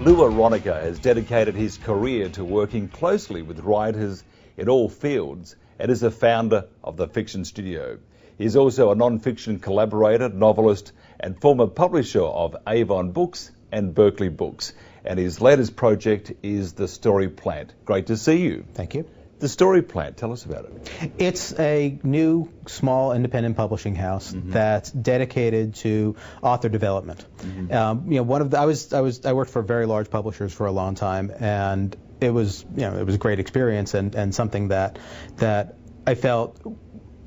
Aronica has dedicated his career to working closely with writers in all fields and is the founder of the Fiction Studio. He is also a non-fiction collaborator, novelist and former publisher of Avon books and Berkley books. And his latest project is The Story Plant. Great to see you. Thank you. The Story Plant, tell us about it. It's a new, small, independent publishing house that's dedicated to author development. I worked for very large publishers for a long time, and it was a great experience and something that I felt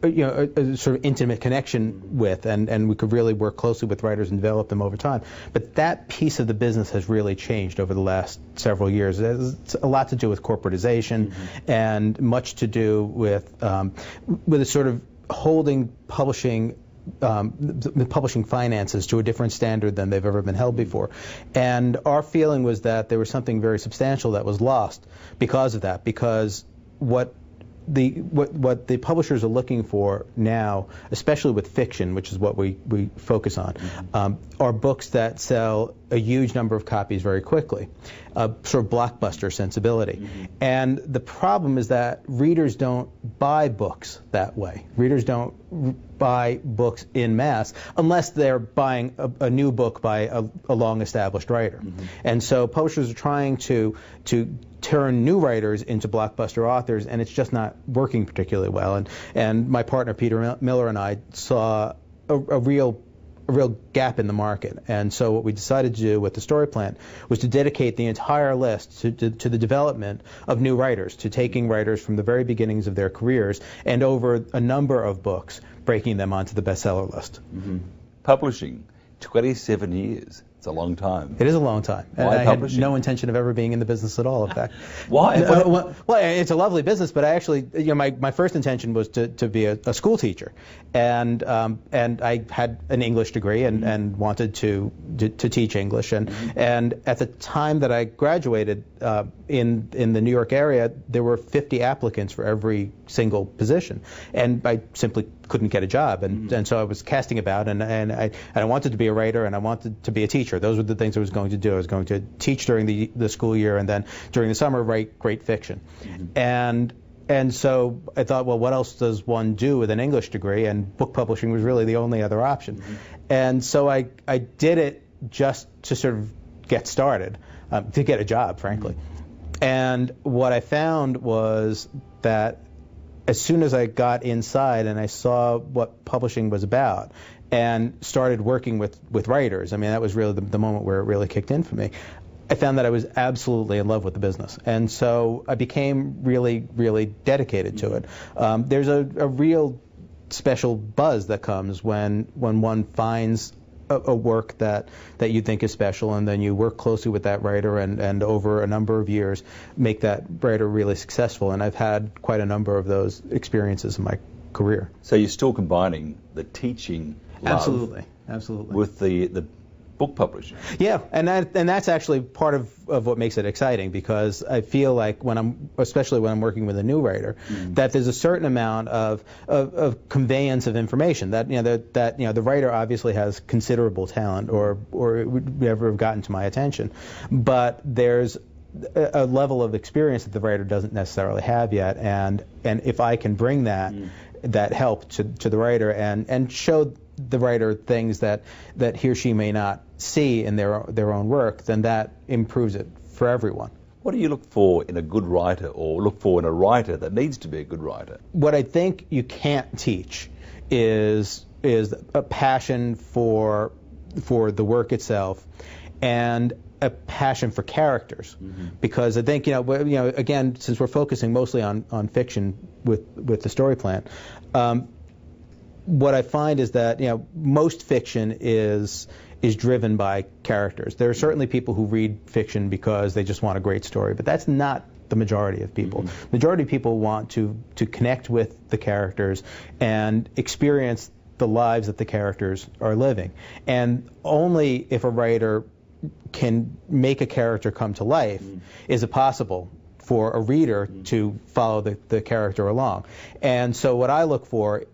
a sort of intimate connection with, and we could really work closely with writers and develop them over time. But that piece of the business has really changed over the last several years. It's a lot to do with corporatization and much to do with a sort of holding publishing the publishing finances to a different standard than they've ever been held before. And our feeling was that there was something very substantial that was lost because of that, because what the publishers are looking for now, especially with fiction, which is what we focus on, are books that sell a huge number of copies very quickly, sort of blockbuster sensibility. And the problem is that readers don't buy books that way. Readers don't buy books in mass unless they're buying a new book by a long-established writer. And so publishers are trying to turn new writers into blockbuster authors, and it's just not working particularly well. And my partner Peter Miller and I saw a real gap in the market. And so what we decided to do with the Story Plant was to dedicate the entire list to the development of new writers, to taking writers from the very beginnings of their careers and over a number of books, breaking them onto the bestseller list. Publishing, 27 years. It's a long time. It is a long time. And Why I publishing? had no intention of ever being in the business at all, in fact. Why? Well, it's a lovely business, but I actually, my first intention was to be a school teacher. And I had an English degree and wanted to teach English. And at the time that I graduated in the New York area, there were 50 applicants for every single position. And I simply couldn't get a job. And so I was casting about, and I wanted to be a writer, and I wanted to be a teacher. Those were the things I was going to do. I was going to teach during the school year, and then during the summer write great fiction. And so I thought, well, what else does one do with an English degree? And book publishing was really the only other option. And so I did it just to sort of get started, to get a job, frankly. And what I found was that as soon as I got inside and I saw what publishing was about and started working with writers, I mean, that was really the moment where it really kicked in for me. I found that I was absolutely in love with the business. And so I became really, really dedicated to it. There's a real special buzz that comes when one finds a work that you think is special, and then you work closely with that writer and over a number of years make that writer really successful. And I've had quite a number of those experiences in my career. So you're still combining the teaching love Absolutely. with the book publishing. Yeah, and that's actually part of what makes it exciting, because I feel like especially when I'm working with a new writer, that there's a certain amount of conveyance of information that the writer obviously has considerable talent, or it would never have gotten to my attention, but there's a level of experience that the writer doesn't necessarily have yet, and if I can bring that help to the writer and show the writer things that he or she may not see in their own work, then that improves it for everyone. What do you look for in a good writer, or look for in a writer that needs to be a good writer? What I think you can't teach is a passion for the work itself and a passion for characters, because I think again, since we're focusing mostly on fiction with the Story Plant, what I find is that most fiction is driven by characters. There are certainly people who read fiction because they just want a great story, but that's not the majority of people. Majority of people want to connect with the characters and experience the lives that the characters are living. And only if a writer can make a character come to life is it possible for a reader to follow the character along. And so what I look for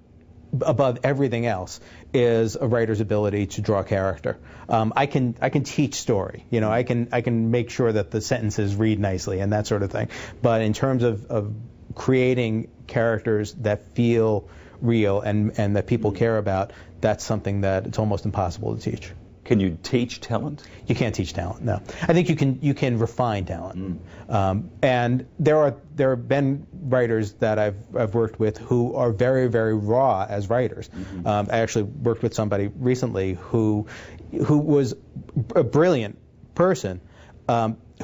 above everything else is a writer's ability to draw character. I can teach story. I can make sure that the sentences read nicely and that sort of thing. But in terms of creating characters that feel real and that people care about, that's something that it's almost impossible to teach. Can you teach talent? You can't teach talent. No, I think you can refine talent. And there have been writers that I've worked with who are very, very raw as writers. I actually worked with somebody recently who was a brilliant person,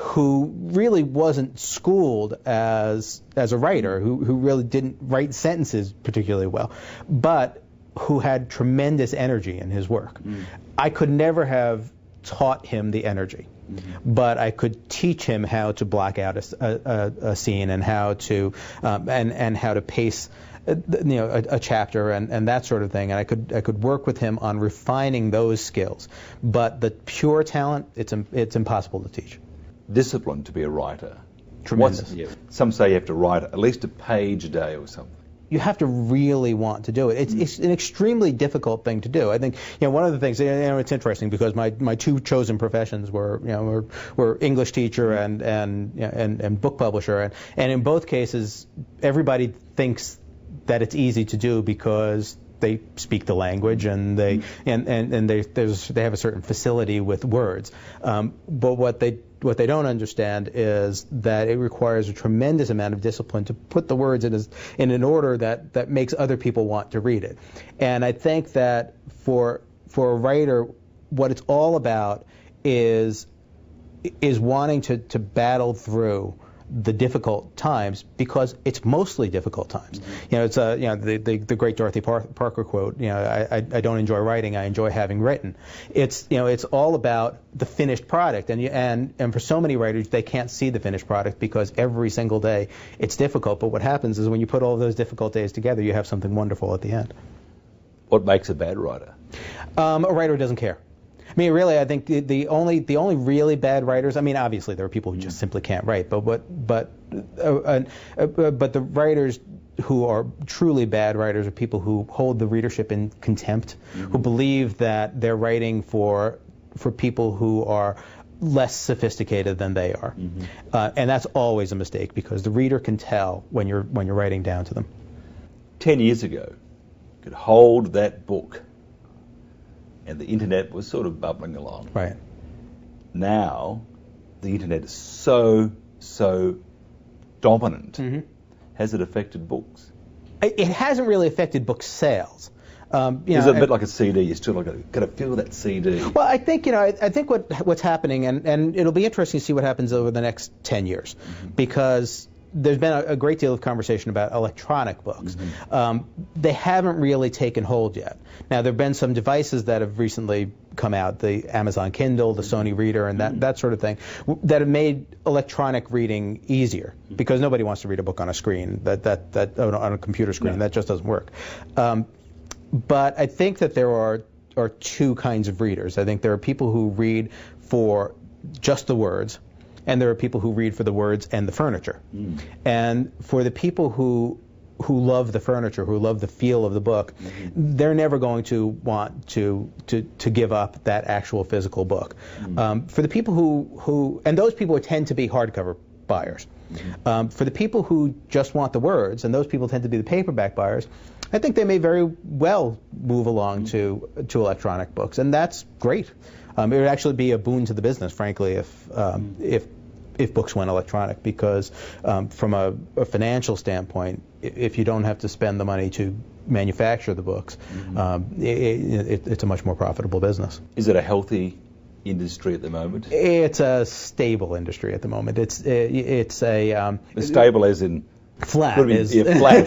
who really wasn't schooled as a writer, who really didn't write sentences particularly well, but who had tremendous energy in his work. I could never have taught him the energy, but I could teach him how to block out a scene and how to and how to pace a chapter and that sort of thing. And I could work with him on refining those skills. But the pure talent, it's impossible to teach. Discipline to be a writer. Tremendous. Some say you have to write at least a page a day or something. You have to really want to do it. It's an extremely difficult thing to do. I think one of the things, it's interesting because my two chosen professions were English teacher and book publisher, and in both cases everybody thinks that it's easy to do because they speak the language and they have a certain facility with words. But what they don't understand is that it requires a tremendous amount of discipline to put the words in an order that makes other people want to read it. And I think that for a writer, what it's all about is wanting to battle through the difficult times, because it's mostly difficult times. It's the great Dorothy Parker quote. I don't enjoy writing, I enjoy having written. It's all about the finished product, and for so many writers they can't see the finished product because every single day it's difficult. But what happens is when you put all of those difficult days together, you have something wonderful at the end. What makes a bad writer? A writer who doesn't care. I mean, really, I think the only really bad writers. I mean, obviously there are people who just simply can't write, but the writers who are truly bad writers are people who hold the readership in contempt, who believe that they're writing for people who are less sophisticated than they are, and that's always a mistake because the reader can tell when you're writing down to them. 10 years ago, you could hold that book and the internet was sort of bubbling along. Right. Now, the internet is so dominant. Has it affected books? It hasn't really affected book sales. Is it a bit like a CD? You still got to feel that CD. Well, I think I think what's happening, and it'll be interesting to see what happens over the next 10 years, because there's been a great deal of conversation about electronic books. They haven't really taken hold yet. Now, there have been some devices that have recently come out, the Amazon Kindle, the Sony Reader, and that sort of thing, that have made electronic reading easier, because nobody wants to read a book on a screen, on a computer screen. That just doesn't work. But I think that there are two kinds of readers. I think there are people who read for just the words, and there are people who read for the words and the furniture. And for the people who love the furniture, who love the feel of the book, they're never going to want to give up that actual physical book. For the people who and those people tend to be hardcover buyers. For the people who just want the words, and those people tend to be the paperback buyers, I think they may very well move along to electronic books, and that's great. It would actually be a boon to the business, frankly, if books went electronic, because from a financial standpoint, if you don't have to spend the money to manufacture the books, it's a much more profitable business. Is it a healthy industry at the moment? It's a stable industry at the moment. It's stable as in flat. Flat.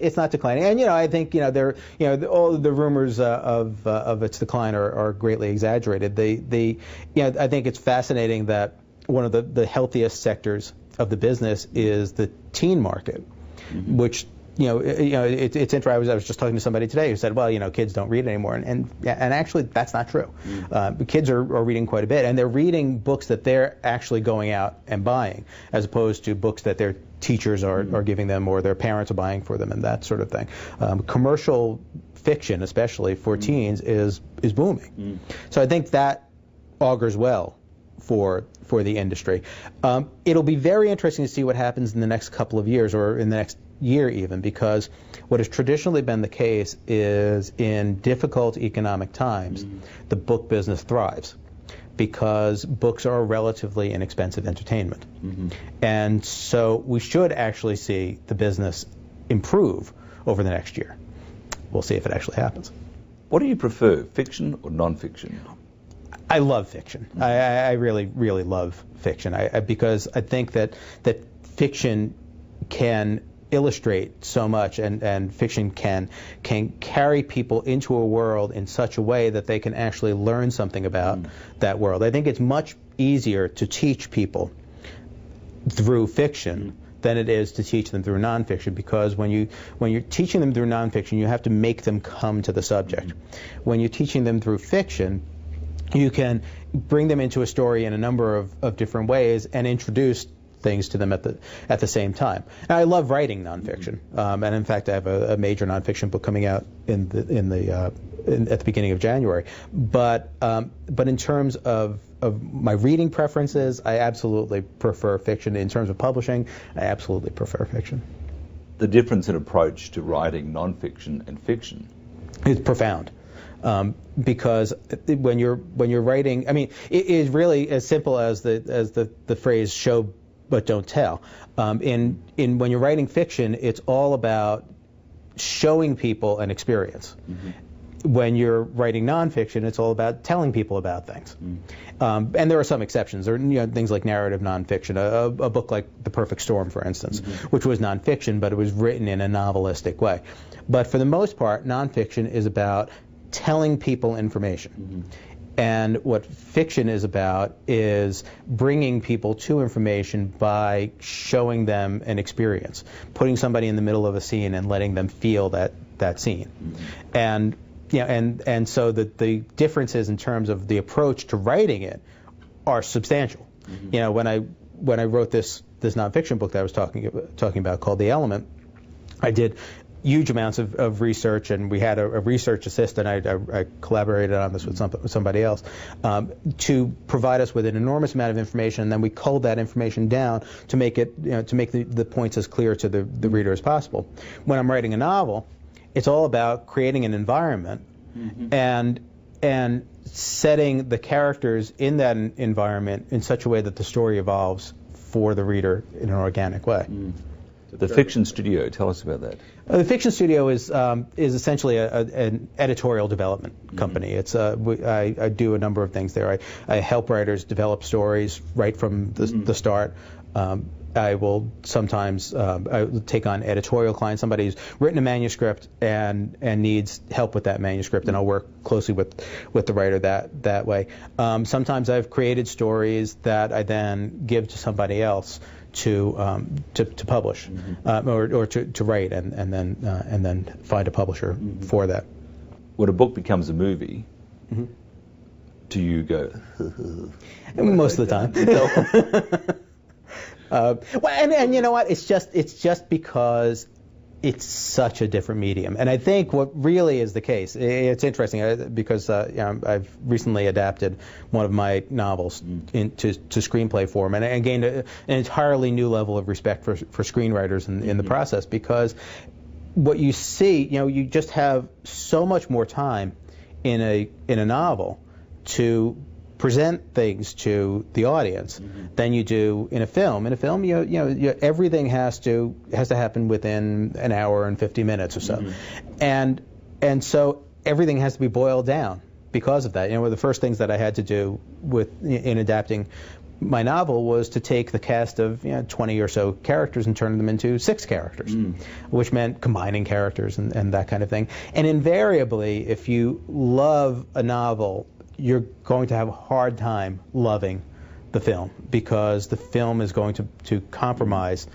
It's not declining, and I think all the rumors of its decline are greatly exaggerated. I think it's fascinating that one of the healthiest sectors of the business is the teen market, which it's interesting. I was just talking to somebody today who said, well, kids don't read anymore, and actually that's not true. Kids are reading quite a bit, and they're reading books that they're actually going out and buying, as opposed to books that their teachers are giving them or their parents are buying for them, and that sort of thing. Commercial fiction, especially for teens, is booming. So I think that augurs well for the industry. It'll be very interesting to see what happens in the next couple of years, or in the next year even, because what has traditionally been the case is in difficult economic times, the book business thrives, because books are a relatively inexpensive entertainment. And so we should actually see the business improve over the next year. We'll see if it actually happens. What do you prefer, fiction or non-fiction? I love fiction. I really, really love fiction, because I think that fiction can illustrate so much, and fiction can carry people into a world in such a way that they can actually learn something about that world. I think it's much easier to teach people through fiction than it is to teach them through nonfiction, because when you're teaching them through nonfiction, you have to make them come to the subject. When you're teaching them through fiction, you can bring them into a story in a number of different ways and introduce things to them at the same time. Now, I love writing nonfiction, and in fact, I have a major nonfiction book coming out at the beginning of January. But in terms of my reading preferences, I absolutely prefer fiction. In terms of publishing, I absolutely prefer fiction. The difference in approach to writing nonfiction and fiction is profound. Because when you're writing, I mean, it is really as simple as the phrase "show but don't tell." When you're writing fiction, it's all about showing people an experience. When you're writing nonfiction, it's all about telling people about things. And there are some exceptions. There are things like narrative nonfiction, a book like The Perfect Storm, for instance, which was nonfiction, but it was written in a novelistic way. But for the most part, nonfiction is about telling people information. And what fiction is about is bringing people to information by showing them an experience, putting somebody in the middle of a scene and letting them feel that scene. And so the differences in terms of the approach to writing it are substantial. When I wrote this nonfiction book that I was talking about called The Element, I did huge amounts of research, and we had a research assistant. I collaborated on this with somebody else to provide us with an enormous amount of information, and then we culled that information down to make it, to make the points as clear to the reader as possible. When I'm writing a novel, it's all about creating an environment and setting the characters in that environment in such a way that the story evolves for the reader in an organic way. The Fiction Studio, tell us about that. The Fiction Studio is essentially an editorial development company. It's I do a number of things there. I help writers develop stories right from the start. I will sometimes I will take on editorial clients. Somebody's written a manuscript and needs help with that manuscript, and I'll work closely with the writer that way. Sometimes I've created stories that I then give to somebody else to publish or to write, and then find a publisher for that. When a book becomes a movie, do you go? Most of the time. Well, and you know what? It's just because it's such a different medium, and I think what really is the case. It's interesting because I've recently adapted one of my novels into screenplay form, and I gained an entirely new level of respect for screenwriters in the process, because what you see, you just have so much more time in a novel to present things to the audience than you do in a film. In a film, everything has to happen within an hour and 50 minutes or so, and so everything has to be boiled down because of that. One of the first things that I had to do in adapting my novel was to take the cast of 20 or so characters and turn them into 6 characters, which meant combining characters and that kind of thing. And invariably, if you love a novel, you're going to have a hard time loving the film, because the film is going to compromise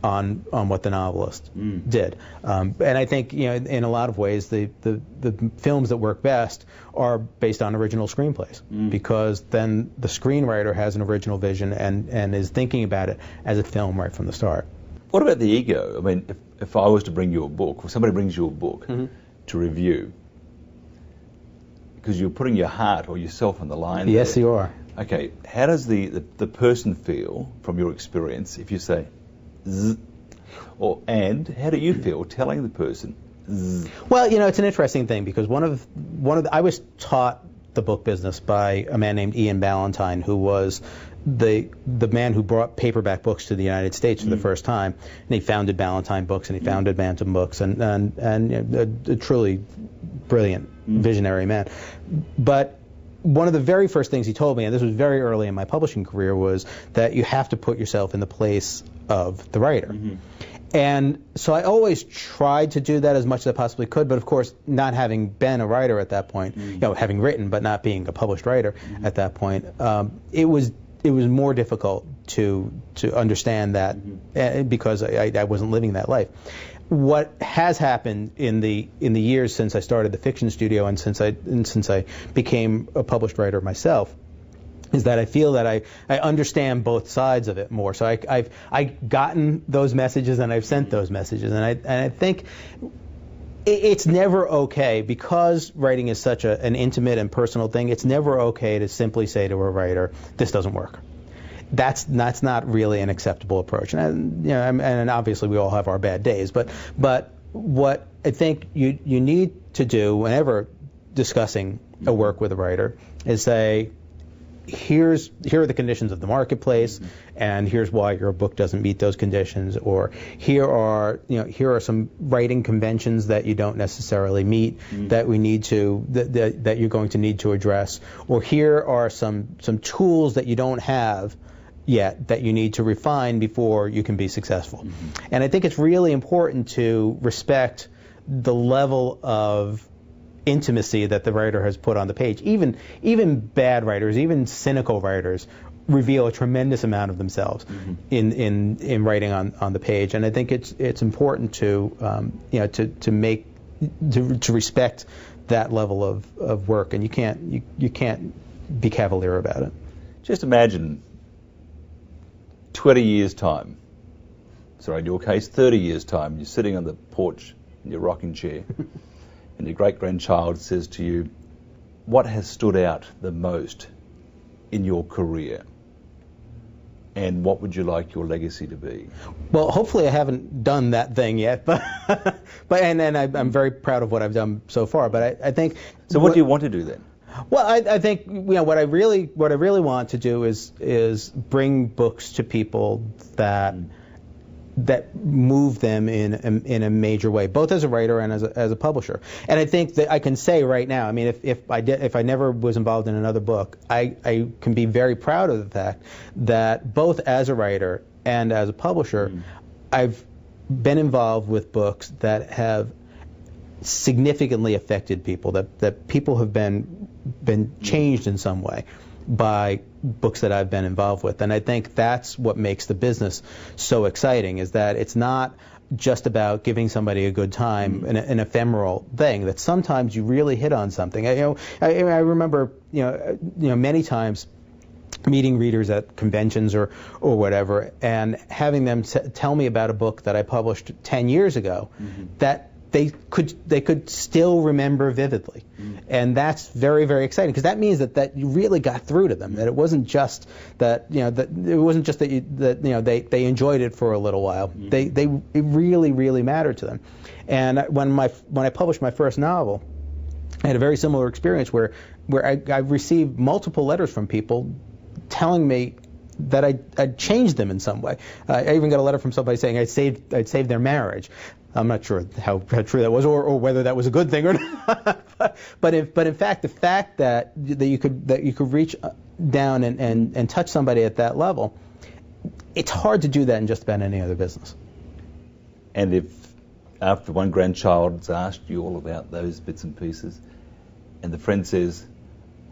on what the novelist did. And I think, in a lot of ways, the films that work best are based on original screenplays, because then the screenwriter has an original vision and is thinking about it as a film right from the start. What about the ego? I mean, if I was to bring you a book, or somebody brings you a book to review, because you're putting your heart or yourself on the line. Yes, there. you are. Okay, how does the person feel from your experience if you say zzz, and how do you feel telling the person zzz? Well, it's an interesting thing, because I was taught the book business by a man named Ian Ballantyne, who was the man who brought paperback books to the United States for the first time, and he founded Ballantyne Books and he founded Bantam Books, and a truly brilliant visionary man. But one of the very first things he told me, and this was very early in my publishing career, was that you have to put yourself in the place of the writer. And so I always tried to do that as much as I possibly could, but of course, not having been a writer at that point, having written but not being a published writer at that point, it was more difficult to understand that because I wasn't living that life. What has happened in the years since I started the fiction studio and since I became a published writer myself is that I feel that I understand both sides of it more. So I've gotten those messages and I've sent those messages, and I think it's never okay, because writing is such an intimate and personal thing. It's never okay to simply say to a writer, "This doesn't work." That's not really an acceptable approach. And and obviously we all have our bad days. But what I think you need to do whenever discussing a work with a writer is say, here are the conditions of the marketplace, and here's why your book doesn't meet those conditions, or here are some writing conventions that you don't necessarily meet that we need to that you're going to need to address, or here are some tools that you don't have yet that you need to refine before you can be successful. And I think it's really important to respect the level of intimacy that the writer has put on the page. Even bad writers, even cynical writers, reveal a tremendous amount of themselves in writing on the page. And I think it's important to respect that level of work, and you can't be cavalier about it. Just imagine 20 years' time, sorry, in your case, 30 years' time, you're sitting on the porch in your rocking chair, and your great-grandchild says to you, what has stood out the most in your career? And what would you like your legacy to be? Well, hopefully I haven't done that thing yet, but I'm very proud of what I've done so far. But I think. So what do you want to do then? Well, I think what I really want to do is bring books to people that move them in a major way, both as a writer and as a publisher. And I think that I can say right now, I mean, if I never was involved in another book, I can be very proud of the fact that both as a writer and as a publisher, I've been involved with books that have significantly affected people, that people have been changed in some way by books that I've been involved with. And I think that's what makes the business so exciting, is that it's not just about giving somebody a good time, an ephemeral thing, that sometimes you really hit on something. I remember many times meeting readers at conventions or whatever, and having them tell me about a book that I published 10 years ago that they could still remember vividly. And that's very, very exciting, because that means that you really got through to them, that it wasn't just that they enjoyed it for a little while. It really, really mattered to them. And when I published my first novel, I had a very similar experience where I received multiple letters from people telling me that I'd changed them in some way. I even got a letter from somebody saying I'd saved their marriage. I'm not sure how true that was, or whether that was a good thing or not. but in fact, the fact that you could reach down and touch somebody at that level, it's hard to do that in just about any other business. And if after one grandchild's asked you all about those bits and pieces, and the friend says,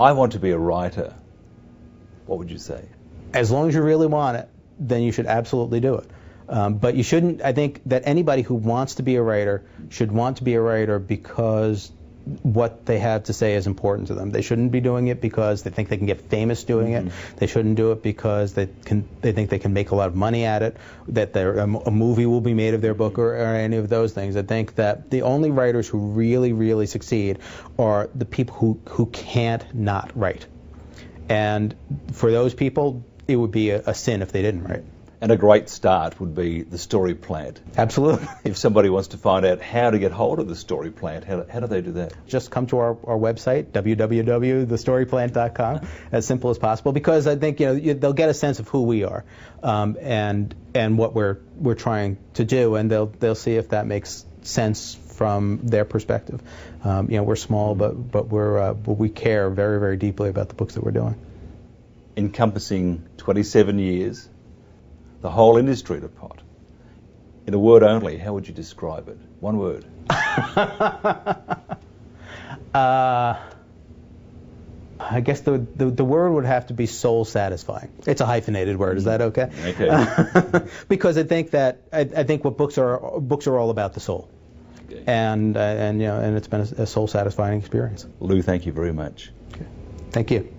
"I want to be a writer," what would you say? As long as you really want it, then you should absolutely do it. But you shouldn't. I think that anybody who wants to be a writer should want to be a writer because what they have to say is important to them. They shouldn't be doing it because they think they can get famous doing it. They shouldn't do it because they think they can make a lot of money at it, that a movie will be made of their book or any of those things. I think that the only writers who really, really succeed are the people who can't not write. And for those people, it would be a sin if they didn't write. And a great start would be the Story Plant. Absolutely. If somebody wants to find out how to get hold of the Story Plant, how do they do that? Just come to our website, www.thestoryplant.com, as simple as possible, because I think they'll get a sense of who we are and what we're trying to do, and they'll see if that makes sense from their perspective. We're small, but we care very, very deeply about the books that we're doing. Encompassing 27 years, the whole industry to pot. In a word only, how would you describe it? One word. I guess the word would have to be soul satisfying. It's a hyphenated word. Is that okay? Okay. Because I think what books are all about the soul. Okay. And it's been a soul satisfying experience. Lou, thank you very much. Okay. Thank you.